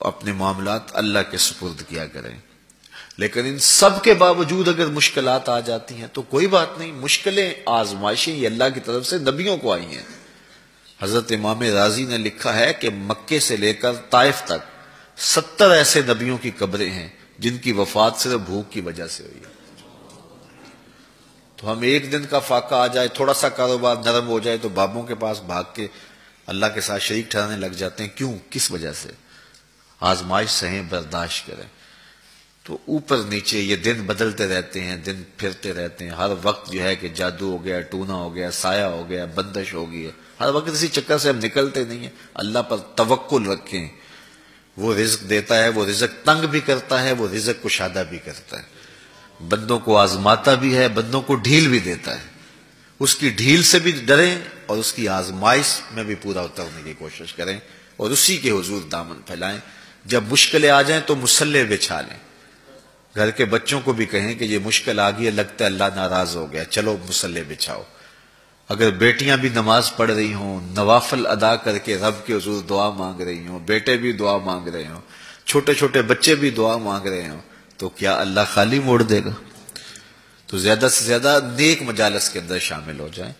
اپنے معاملات اللہ کے سپرد کیا کریں. لیکن ان سب کے باوجود اگر مشکلات آ جاتی ہیں تو کوئی بات نہیں، مشکلیں آزمائشیں یہ اللہ کی طرف سے نبیوں کو آئی ہیں. حضرت امام رازی نے لکھا ہے کہ مکے سے لے کر طائف تک 70 ایسے نبیوں کی قبریں ہیں جن کی وفات صرف بھوک کی وجہ سے ہوئی ہے. تو ہم ایک دن کا فاقہ آ جائے، تھوڑا سا کاروبار نرم ہو جائے تو بابوں کے پاس بھاگ کے اللہ کے ساتھ شریک ٹھہرانے لگ جاتے ہیں. کیوں؟ کس وجہ سے؟ آزمائش سہیں، برداشت کریں. تو اوپر نیچے یہ دن بدلتے رہتے ہیں، دن پھرتے رہتے ہیں. ہر وقت جو ہے کہ جادو ہو گیا، ٹونا ہو گیا، سایہ ہو گیا، بندش ہو گئی ہے. ہر وقت اسی چکر سے ہم نکلتے نہیں ہیں. اللہ پر توکل رکھیں، وہ رزق دیتا ہے، وہ رزق تنگ بھی کرتا ہے، وہ رزق کشادہ بھی کرتا ہے. بندوں کو آزماتا بھی ہے، بندوں کو ڈھیل بھی دیتا ہے. اس کی ڈھیل سے بھی ڈریں اور اس کی آزمائش میں بھی پورا اترنے کی کوشش کریں اور اسی کے حضور دامن پھیلائیں. جب مشکلیں آ جائیں تو مصلح بچھا لیں. گھر کے بچوں کو بھی کہیں کہ یہ مشکل آ گئی ہے، لگتا ہے اللہ ناراض ہو گیا، چلو مصلح بچھاؤ. اگر بیٹیاں بھی نماز پڑھ رہی ہوں، نوافل ادا کر کے رب کے حضور دعا مانگ رہی ہوں، بیٹے بھی دعا مانگ رہے ہوں، چھوٹے چھوٹے بچے بھی دعا مانگ رہے ہوں، تو کیا اللہ خالی موڑ دے گا؟ تو زیادہ سے زیادہ نیک مجالس کے اندر شامل ہو جائیں.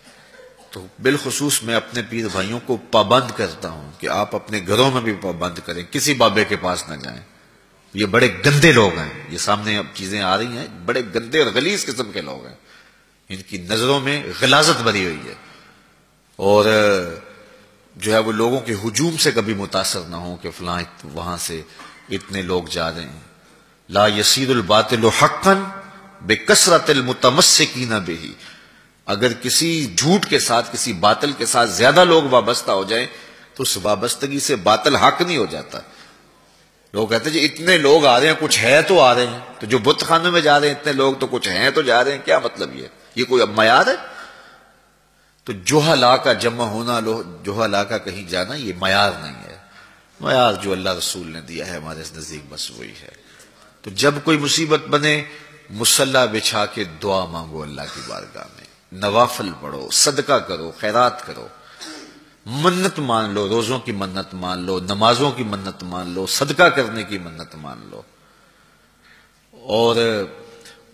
تو بالخصوص میں اپنے پیر بھائیوں کو پابند کرتا ہوں کہ آپ اپنے گھروں میں بھی پابند کریں، کسی بابے کے پاس نہ جائیں. یہ بڑے گندے لوگ ہیں، یہ سامنے اب چیزیں آ رہی ہیں، بڑے گندے اور غلیظ قسم کے لوگ ہیں. ان کی نظروں میں غلاظت بھری ہوئی ہے اور جو ہے وہ لوگوں کے ہجوم سے کبھی متاثر نہ ہوں کہ فلاں وہاں سے اتنے لوگ جا رہے ہیں. لا یصیر الباطل حقا بکثرت المتمسکین بہ. اگر کسی جھوٹ کے ساتھ، کسی باطل کے ساتھ زیادہ لوگ وابستہ ہو جائیں تو اس وابستگی سے باطل حق نہیں ہو جاتا. لوگ کہتے ہیں جی اتنے لوگ آ رہے ہیں، کچھ ہے تو آ رہے ہیں. تو جو بت خانے میں جا رہے ہیں اتنے لوگ تو کچھ ہیں تو جا رہے ہیں، کیا مطلب یہ کوئی اب معیار ہے؟ تو جوہلا کا جمع ہونا، جوہلا کا کہیں جانا، یہ معیار نہیں ہے. معیار جو اللہ رسول نے دیا ہے ہمارے نزدیک بس وہی ہے. تو جب کوئی مصیبت بنے، مصلح بچھا کے دعا مانگو اللہ کی بارگاہ میں، نوافل پڑھو، صدقہ کرو، خیرات کرو، منت مان لو، روزوں کی منت مان لو، نمازوں کی منت مان لو، صدقہ کرنے کی منت مان لو. اور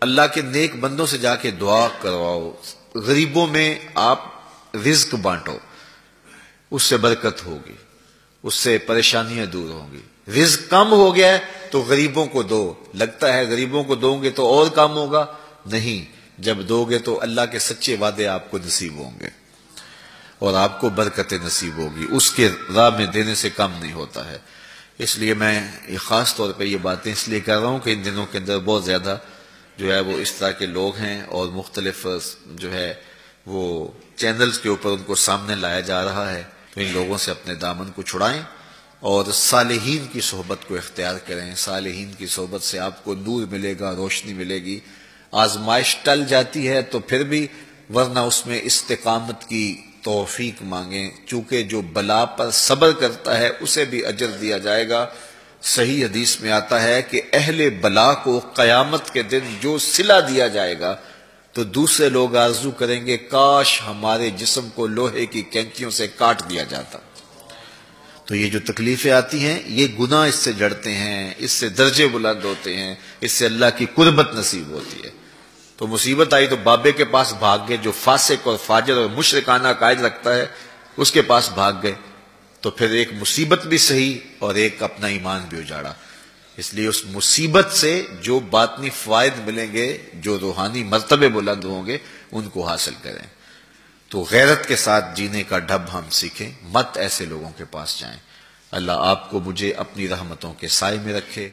اللہ کے نیک بندوں سے جا کے دعا کرواؤ. غریبوں میں آپ رزق بانٹو، اس سے برکت ہوگی، اس سے پریشانیاں دور ہوں گی. رزق کم ہو گیا ہے تو غریبوں کو دو. لگتا ہے غریبوں کو دو گے تو اور کم ہوگا، نہیں. جب دو گے تو اللہ کے سچے وعدے آپ کو نصیب ہوں گے اور آپ کو برکت نصیب ہوگی. اس کے راہ میں دینے سے کم نہیں ہوتا ہے. اس لیے میں خاص طور پہ یہ باتیں اس لیے کر رہا ہوں کہ ان دنوں کے اندر بہت زیادہ جو ہے وہ اس طرح کے لوگ ہیں اور مختلف جو ہے وہ چینلز کے اوپر ان کو سامنے لایا جا رہا ہے. تو ان لوگوں سے اپنے دامن کو چھڑائیں اور صالحین کی صحبت کو اختیار کریں. صالحین کی صحبت سے آپ کو نور ملے گا، روشنی ملے گی. آزمائش ٹل جاتی ہے تو پھر بھی، ورنہ اس میں استقامت کی توفیق مانگیں، چونکہ جو بلا پر صبر کرتا ہے اسے بھی اجر دیا جائے گا. صحیح حدیث میں آتا ہے کہ اہل بلا کو قیامت کے دن جو صلہ دیا جائے گا تو دوسرے لوگ آرزو کریں گے کاش ہمارے جسم کو لوہے کی کینچیوں سے کاٹ دیا جاتا. تو یہ جو تکلیفیں آتی ہیں یہ گناہ اس سے جڑتے ہیں، اس سے درجے بلند ہوتے ہیں، اس سے اللہ کی قربت نصیب ہوتی ہے. تو مصیبت آئی تو بابے کے پاس بھاگ گئے، جو فاسق اور فاجر اور مشرکانہ عقائد رکھتا ہے اس کے پاس بھاگ گئے، تو پھر ایک مصیبت بھی سہی اور ایک اپنا ایمان بھی اجاڑا. اس لیے اس مصیبت سے جو باطنی فوائد ملیں گے، جو روحانی مرتبے بلند ہوں گے، ان کو حاصل کریں. تو غیرت کے ساتھ جینے کا ڈھب ہم سیکھیں، مت ایسے لوگوں کے پاس جائیں. اللہ آپ کو مجھے اپنی رحمتوں کے سائے میں رکھے.